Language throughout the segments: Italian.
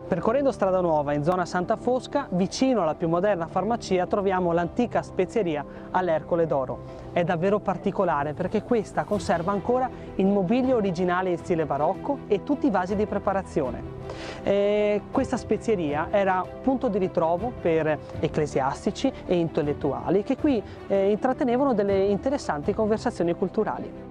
Percorrendo Strada Nuova in zona Santa Fosca, vicino alla più moderna farmacia, troviamo l'antica spezieria all'Ercole d'Oro. È davvero particolare perché questa conserva ancora il mobilio originale in stile barocco e tutti i vasi di preparazione. Questa spezieria era punto di ritrovo per ecclesiastici e intellettuali che qui intrattenevano delle interessanti conversazioni culturali.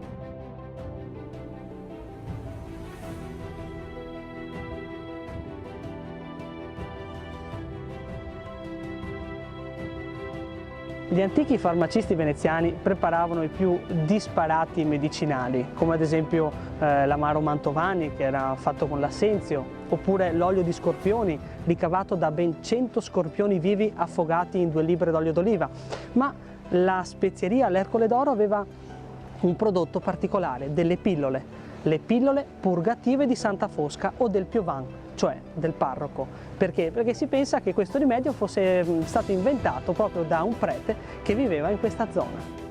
Gli antichi farmacisti veneziani preparavano i più disparati medicinali, come ad esempio l'amaro Mantovani, che era fatto con l'assenzio, oppure l'olio di scorpioni, ricavato da ben 100 scorpioni vivi affogati in 2 libbre d'olio d'oliva. Ma la spezieria all'Ercole d'Oro aveva un prodotto particolare, delle pillole, le pillole purgative di Santa Fosca o del Piovan, cioè del parroco. Perché? Perché si pensa che questo rimedio fosse stato inventato proprio da un prete che viveva in questa zona.